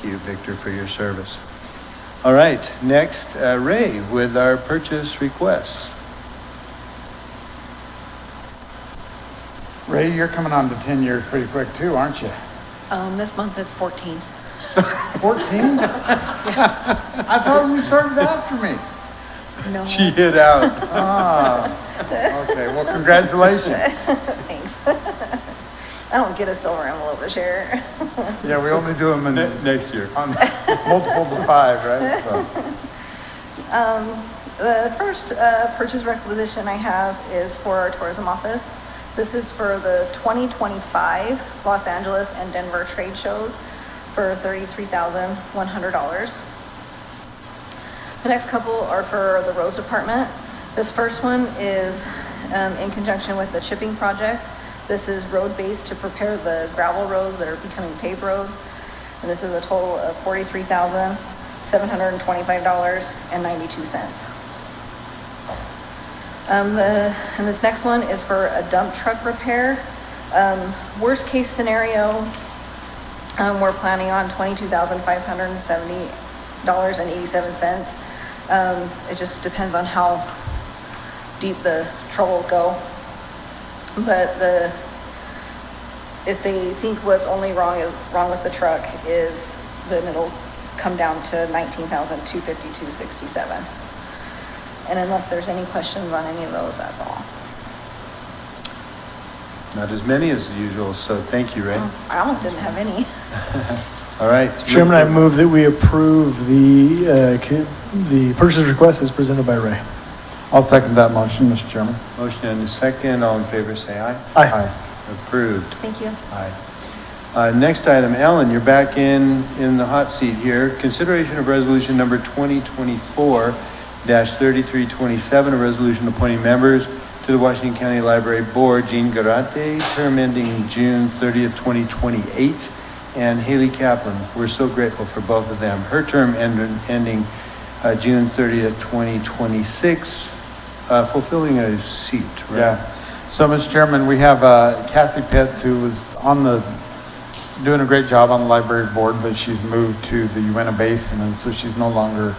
you, Victor, for your service. All right, next, Ray, with our purchase requests. Ray, you're coming on to 10 years pretty quick too, aren't you? This month it's 14. 14? I thought you started after me. No. She hit out. Okay, well, congratulations. Thanks. I don't get a silver envelope this year. Yeah, we only do them in Next year. on multiples of 5, right? So, The first purchase requisition I have is for our tourism office. This is for the 2025 Los Angeles and Denver trade shows for $33,100. The next couple are for the roads department. This first one is in conjunction with the chipping projects. This is road-based to prepare the gravel roads that are becoming paved roads. And this is a total of $43,725.92. And this next one is for a dump truck repair. Worst case scenario, we're planning on $22,570.87. It just depends on how deep the troubles go. But if they think what's only wrong with the truck is, then it'll come down to $19,252.67. And unless there's any questions on any of those, that's all. Not as many as usual, so thank you, Ray. I almost didn't have any. All right. Chairman, I move that we approve the purchase request as presented by Ray. I'll second that motion, Mr. Chairman. Motion and a second. All in favor, say aye. Aye. Approved. Thank you. Aye. Next item, Ellen, you're back in the hot seat here. Consideration of resolution number 2024-3327, a resolution appointing members to the Washington County Library Board, Jean Garate, term ending June 30th, 2028, and Haley Kaplan. We're so grateful for both of them. Her term ending June 30th, 2026, fulfilling a seat, right? Yeah. So, Mr. Chairman, we have Cassie Pitts, who was doing a great job on the library board, but she's moved to the Uinta Basin, and so she's no longer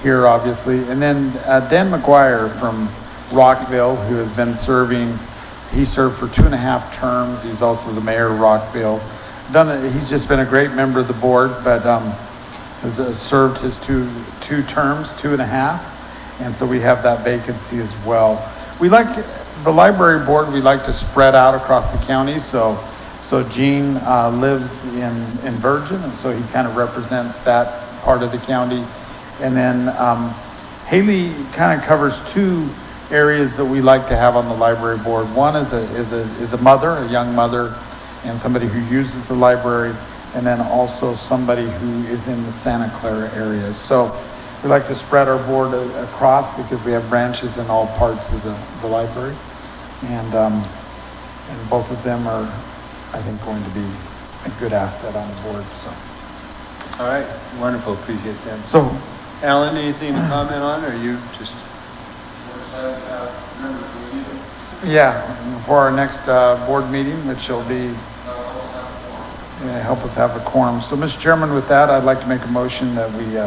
here, obviously. And then Dan McGuire from Rockville, who has been serving. He served for 2.5 terms. He's also the mayor of Rockville. He's just been a great member of the board, but has served his two terms, 2.5, and so we have that vacancy as well. We like the library board. We like to spread out across the county. So Gene lives in Virgin, and so he kind of represents that part of the county. And then Haley kind of covers 2 areas that we like to have on the library board. One is a mother, a young mother, and somebody who uses the library, and then also somebody who is in the Santa Clara area. So we like to spread our board across because we have branches in all parts of the library, and both of them are, I think, going to be a good asset on the board. So. All right, wonderful, appreciate that. So, Alan, anything to comment on, or you just? yeah, for our next board meeting, which will be help us have a quorum. So, Mr. Chairman, with that, I'd like to make a motion that we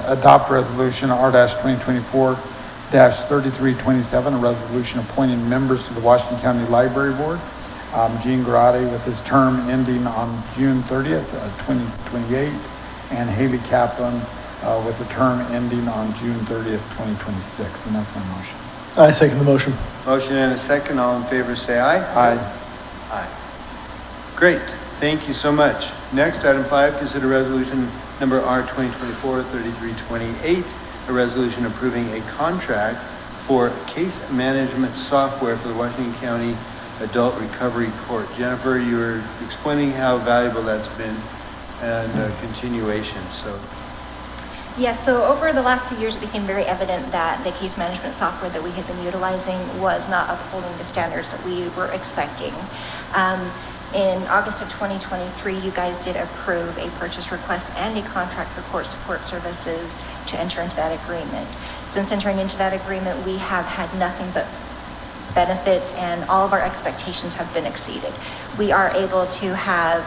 adopt resolution R-2024-3327, a resolution appointing members to the Washington County Library Board. Gene Garate with his term ending on June 30th, 2028, and Haley Kaplan with the term ending on June 30th, 2026, and that's my motion. I second the motion. Motion and a second. All in favor, say aye. Aye. Aye. Great. Thank you so much. Next, item 5, consider resolution number R-2024-3328, a resolution approving a contract for case management software for the Washington County Adult Recovery Court. Jennifer, you were explaining how valuable that's been and continuation, so. Yes, so over the last 2 years, it became very evident that the case management software that we had been utilizing was not upholding the standards that we were expecting. In August of 2023, you guys did approve a purchase request and a contract for court support services to enter into that agreement. Since entering into that agreement, we have had nothing but benefits, and all of our expectations have been exceeded. We are able to have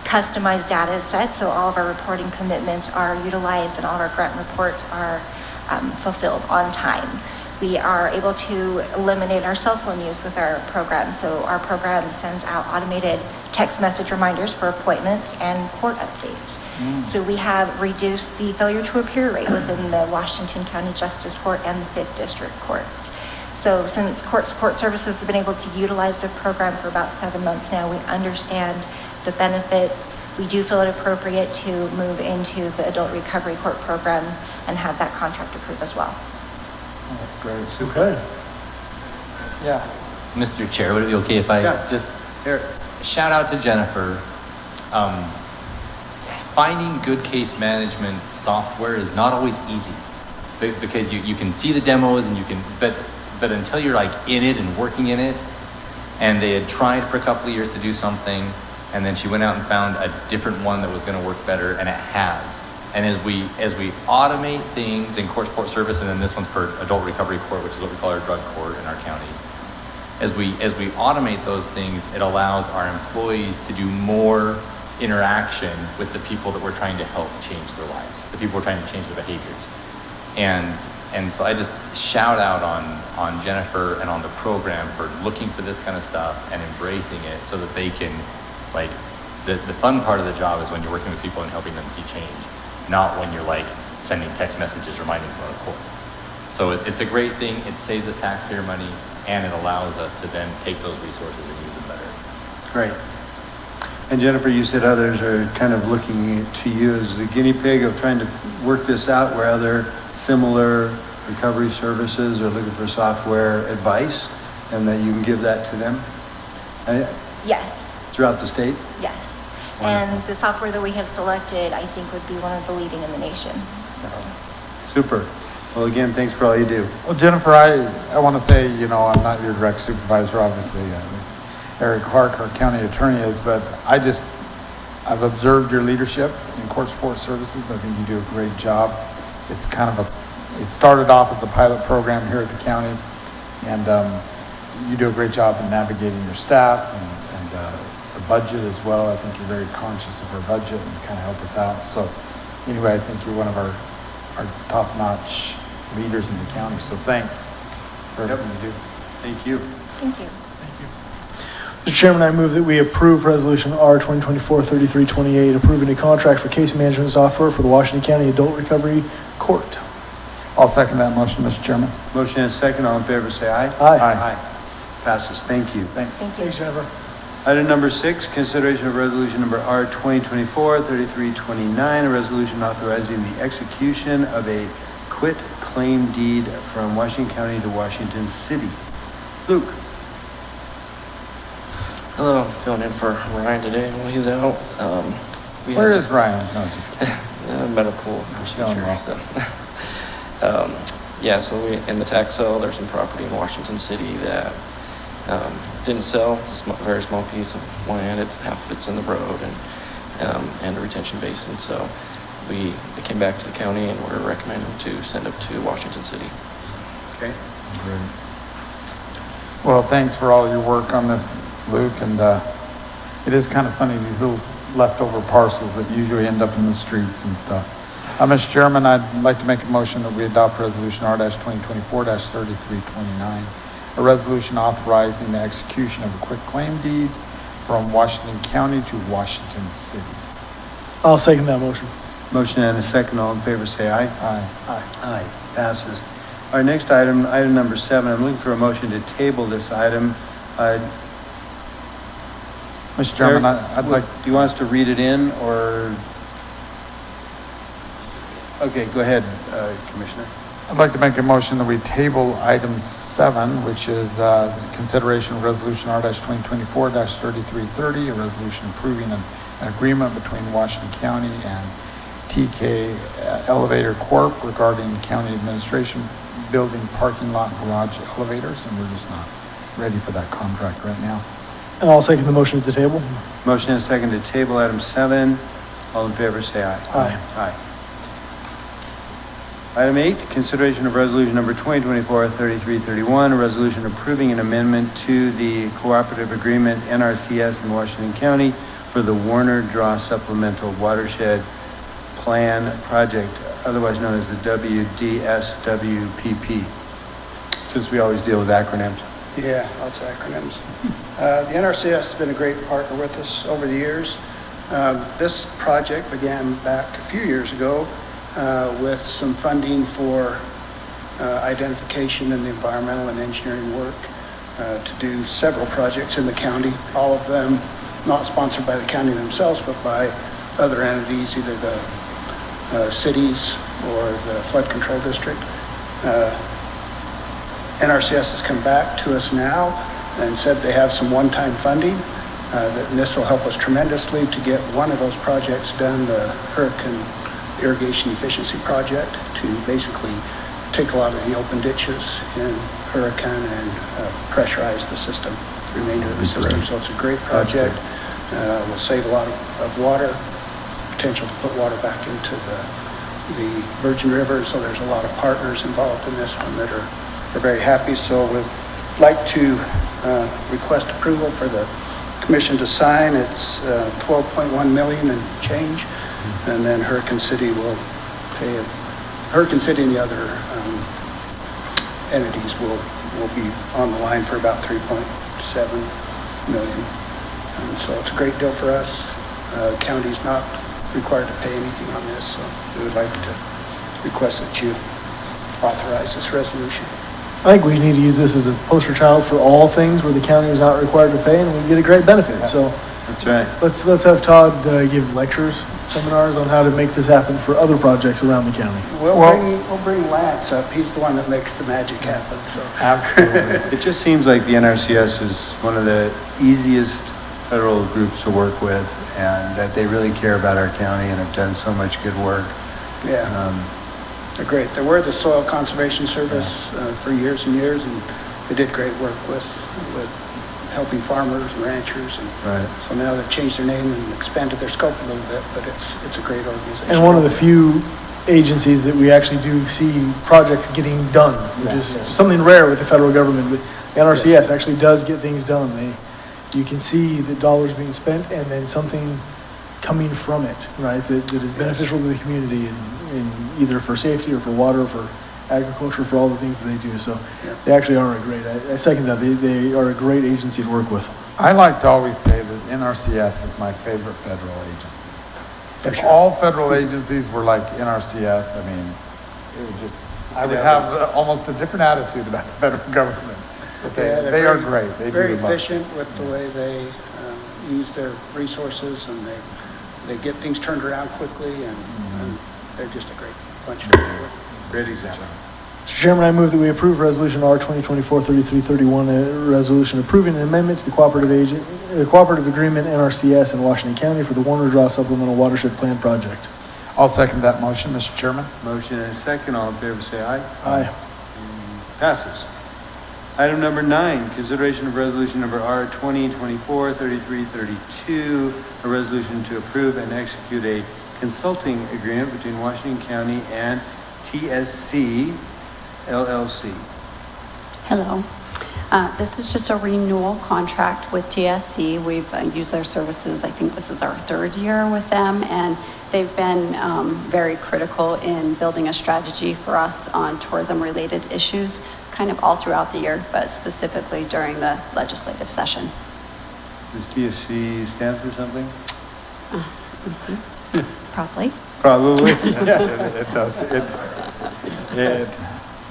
customized data sets, so all of our reporting commitments are utilized and all of our grant reports are fulfilled on time. We are able to eliminate our cell phone use with our program, so our program sends out automated text message reminders for appointments and court updates. So we have reduced the failure to appear rate within the Washington County Justice Court and the 5th District Courts. So since Court Support Services has been able to utilize the program for about 7 months now, we understand the benefits. We do feel it appropriate to move into the Adult Recovery Court program and have that contract approved as well. Oh, that's great. Okay. Yeah. Mr. Chair, would it be okay if I Yeah. just Here, shout out to Jennifer? Finding good case management software is not always easy because you can see the demos and you can, but until you're like in it and working in it, and they had tried for a couple of years to do something, and then she went out and found a different one that was going to work better, and it has. And as we automate things in court support service, and then this one's for adult recovery court, which is what we call our drug court in our county. As we automate those things, it allows our employees to do more interaction with the people that we're trying to help change their lives, the people we're trying to change their behaviors. And so I just shout out on Jennifer and on the program for looking for this kind of stuff and embracing it so that they can, like, the fun part of the job is when you're working with people and helping them see change, not when you're like sending text messages reminding someone of court. So it's a great thing. It saves us taxpayer money, and it allows us to then take those resources and use them better. great. And Jennifer, you said others are kind of looking to you as the guinea pig of trying to work this out where other similar recovery services are looking for software advice, and that you can give that to them Yes, throughout the state? yes. And the software that we have selected, I think, would be one of the leading in the nation, so. Super. Well, again, thanks for all you do. Well, Jennifer, I want to say, you know, I'm not your direct supervisor, obviously. Eric Clark, our county attorney, is, but I've observed your leadership in court support services. I think you do a great job. It's kind of it started off as a pilot program here at the county, and you do a great job in navigating your staff and the budget as well. I think you're very conscious of our budget and kind of help us out. So anyway, I think you're one of our top-notch leaders in the county. So thanks for everything you do. Thank you. Thank you. Mr. Chairman, I move that we approve Resolution R 2024-3328, approving a contract for case management software for the Washington County Adult Recovery Court. I'll second that motion, Mr. Chairman. Motion and second. All in favor, say aye. Aye. Aye. Passes. Thank you. Thanks. Thank you. Thanks, Jennifer. Item number 6, consideration of resolution number R 2024-3329, a resolution authorizing the execution of a quit claim deed from Washington County to Washington City. Luke? Hello, I'm filling in for Ryan today while he's out. Where is Ryan? No, just kidding. Medical Doing well. procedure. Yeah, so in the tax sale, there's some property in Washington City that didn't sell. It's a very small piece of land. It's half of it's in the road and a retention basin. So they came back to the county and we're recommending to send it to Washington City. Okay. Great. Well, thanks for all your work on this, Luke, and it is kind of funny, these little leftover parcels that usually end up in the streets and stuff. Mr. Chairman, I'd like to make a motion that we adopt Resolution R-2024-3329, a resolution authorizing the execution of a quitclaim deed from Washington County to Washington City. I'll second that motion. Motion and a second. All in favor, say aye. Aye. Aye. Aye. Passes. Our next item, item number 7, I'm looking for a motion to table this item. Mr. Chairman, Eric, I'd like, do you want us to read it in, or? Okay, go ahead, Commissioner. I'd like to make a motion that we table item 7, which is consideration of resolution R-2024-3330, a resolution approving an agreement between Washington County and TK Elevator Corp. regarding county administration building parking lot garage elevators, and we're just not ready for that contract right now. And I'll second the motion at the table. Motion and second to table item 7. All in favor, say aye. Aye. Aye. Item 8, consideration of resolution number 2024-3331, a resolution approving an amendment to the cooperative agreement NRCS in Washington County for the Warner Draw Supplemental Watershed Plan Project, otherwise known as the WDSWPP, since we always deal with acronyms. Yeah, lots of acronyms. The NRCS has been a great partner with us over the years. This project began back a few years ago with some funding for identification and the environmental and engineering work to do several projects in the county, all of them not sponsored by the county themselves, but by other entities, either the cities or the flood control district. NRCS has come back to us now and said they have some one-time funding, that this will help us tremendously to get one of those projects done, the Hurricane Irrigation Efficiency Project, to basically take a lot of the open ditches in Hurricane and pressurize the system, the remainder of the system. So it's a great project. Will save a lot of water, potential to put water back into the Virgin River. So there's a lot of partners involved in this one that are very happy. So we'd like to request approval for the commission to sign. It's 12.1 million and change, and then Hurricane City will pay it. Hurricane City and the other entities will be on the line for about 3.7 million. And so it's a great deal for us. County's not required to pay anything on this, so we would like to request that you authorize this resolution. I think we need to use this as a poster child for all things where the county is not required to pay and we get a great benefit. So That's right. let's have Todd give lectures, seminars on how to make this happen for other projects around the county. We'll bring Lance up. He's the one that makes the magic happen, so. Absolutely. It just seems like the NRCS is one of the easiest federal groups to work with, and that they really care about our county and have done so much good work. Yeah, they're great. They were the Soil Conservation Service for years and years, and they did great work with helping farmers and ranchers. And Right. so now they've changed their name and expanded their scope a little bit, but it's a great organization. And one of the few agencies that we actually do see projects getting done, which is something rare with the federal government. But the NRCS actually does get things done. You can see the dollars being spent and then something coming from it, right, that is beneficial to the community and either for safety or for water, or for agriculture, for all the things that they do. So they actually are I second that. They are a great agency to work with. I like to always say that NRCS is my favorite federal agency. If sure. all federal agencies were like NRCS, I mean, it would just, I would have almost a different attitude about the federal government. But Yeah, they're they are very- great. They Very do love it. efficient with the way they use their resources, and they get things turned around quickly, and they're just a great bunch to work with. Great example. Mr. Chairman, I move that we approve Resolution R 2024-3331, a resolution approving an amendment to the cooperative agreement NRCS in Washington County for the Warner Draw Supplemental Watershed Plan Project. I'll second that motion, Mr. Chairman. Motion and a second. All in favor, say aye. Aye. Passes. Item number 9, consideration of resolution number R 2024-3332, a resolution to approve and execute a consulting agreement between Washington County and TSC LLC. Hello. This is just a renewal contract with TSC. We've used their services, I think this is our 3rd year with them, and they've been very critical in building a strategy for us on tourism-related issues, kind of all throughout the year, but specifically during the legislative session. Does TSC stand for something? Probably. Probably. It does.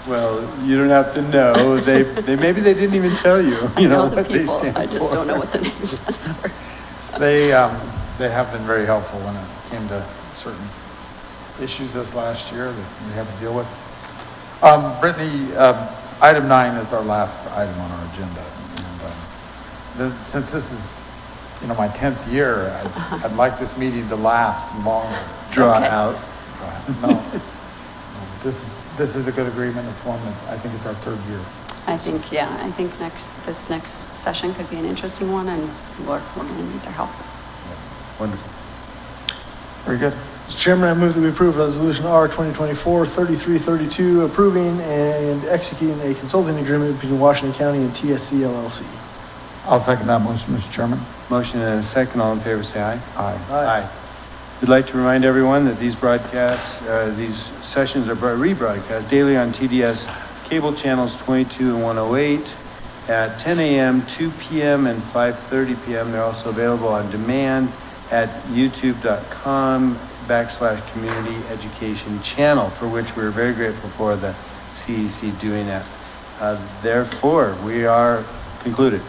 Well, you don't have to know. They maybe they didn't even tell you. I know the what they people, stand I just for. don't know what the name stands for. They have been very helpful when it came to certain issues this last year that we had to deal with. Brittany, item 9 is our last item on our agenda. And since this is, my 10th year, I'd like this meeting to last longer. Draw Okay. out. No. This is a good agreement. It's one that I think it's our 3rd year. I think this next session could be an interesting one, and we're going to need their help. Wonderful. Very good. Mr. Chairman, I move that we approve Resolution R 2024-3332, approving and executing a consulting agreement between Washington County and TSC LLC. I'll second that motion, Mr. Chairman. Motion and a second, all in favor, say aye. Aye. Aye. We'd like to remind everyone that these broadcasts, these sessions are rebroadcast daily on TDS cable channels 22 and 108 at 10 a.m., 2 p.m., and 5:30 p.m. They're also available on demand at youtube.com/community education channel, for which we're very grateful for the CEC doing that. Therefore, we are concluded.